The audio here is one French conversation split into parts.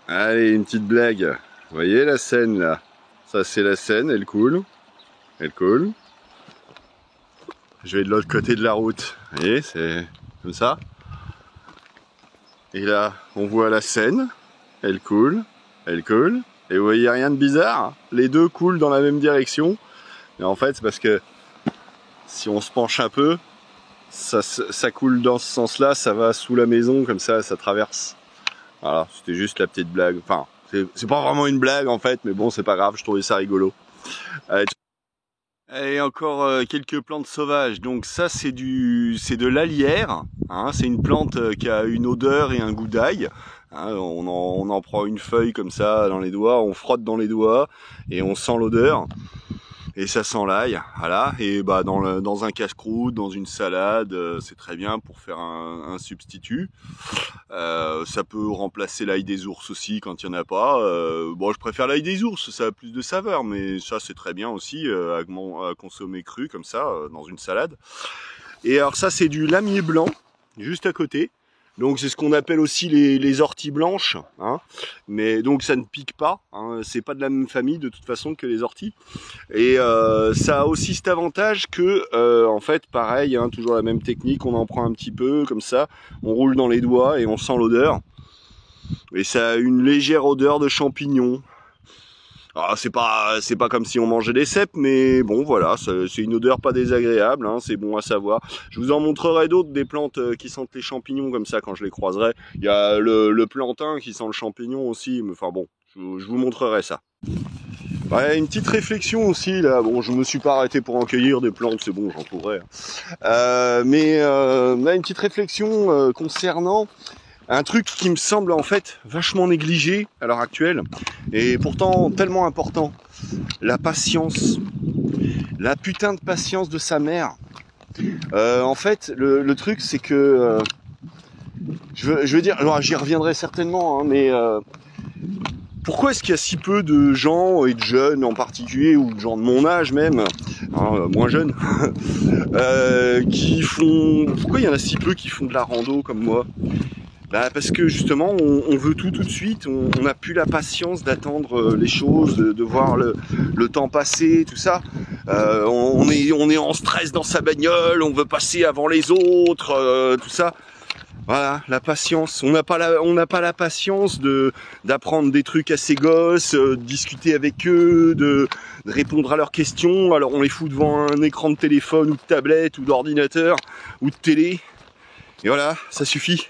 Allez, une petite blague. Vous voyez la Seine là? Ça c'est la Seine, elle coule. Elle coule. Je vais de l'autre côté de la route. Vous voyez, c'est comme ça. Et là, on voit la Seine. Elle coule. Elle coule. Et vous voyez rien de bizarre? Les deux coulent dans la même direction. Et en fait, c'est parce que si on se penche un peu, ça coule dans ce sens-là, ça va sous la maison, comme ça traverse. Voilà, c'était juste la petite blague. Enfin, c'est pas vraiment une blague en fait, mais bon, c'est pas grave, je trouvais ça rigolo. Et encore quelques plantes sauvages. Donc ça, c'est de l'alière. Hein, c'est une plante qui a une odeur et un goût d'ail. Hein, on en prend une feuille comme ça dans les doigts, on frotte dans les doigts et on sent l'odeur. Et ça sent l'ail, voilà. Et bah dans un casse-croûte, dans une salade, c'est très bien pour faire un substitut. Ça peut remplacer l'ail des ours aussi quand il n'y en a pas. Bon, je préfère l'ail des ours, ça a plus de saveur, mais ça c'est très bien aussi à consommer cru comme ça dans une salade. Et alors ça c'est du lamier blanc, juste à côté. Donc c'est ce qu'on appelle aussi les orties blanches, hein. Mais donc ça ne pique pas, hein. C'est pas de la même famille de toute façon que les orties. Et ça a aussi cet avantage que, en fait, pareil, hein, toujours la même technique, on en prend un petit peu comme ça, on roule dans les doigts et on sent l'odeur. Et ça a une légère odeur de champignons. Alors c'est pas comme si on mangeait des cèpes, mais bon voilà, c'est une odeur pas désagréable, hein, c'est bon à savoir. Je vous en montrerai d'autres, des plantes qui sentent les champignons comme ça quand je les croiserai. Il y a le plantain qui sent le champignon aussi, mais enfin bon, je vous montrerai ça. Ouais, une petite réflexion aussi là, bon je me suis pas arrêté pour en cueillir des plantes, c'est bon, j'en trouverai. Mais là une petite réflexion concernant un truc qui me semble en fait vachement négligé à l'heure actuelle, et pourtant tellement important, la patience. La putain de patience de sa mère. En fait, le truc c'est que, je veux dire, alors j'y reviendrai certainement, hein, mais pourquoi est-ce qu'il y a si peu de gens, et de jeunes en particulier, ou de gens de mon âge même, hein, moins jeunes, qui font... Pourquoi il y en a si peu qui font de la rando comme moi? Bah parce que justement on veut tout de suite, on n'a plus la patience d'attendre les choses, de voir le temps passer, tout ça. On est en stress dans sa bagnole, on veut passer avant les autres, tout ça. Voilà, la patience. On n'a pas la patience d'apprendre des trucs à ses gosses, de discuter avec eux, de répondre à leurs questions. Alors on les fout devant un écran de téléphone ou de tablette ou d'ordinateur ou de télé. Et voilà, ça suffit.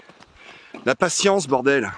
La patience, bordel.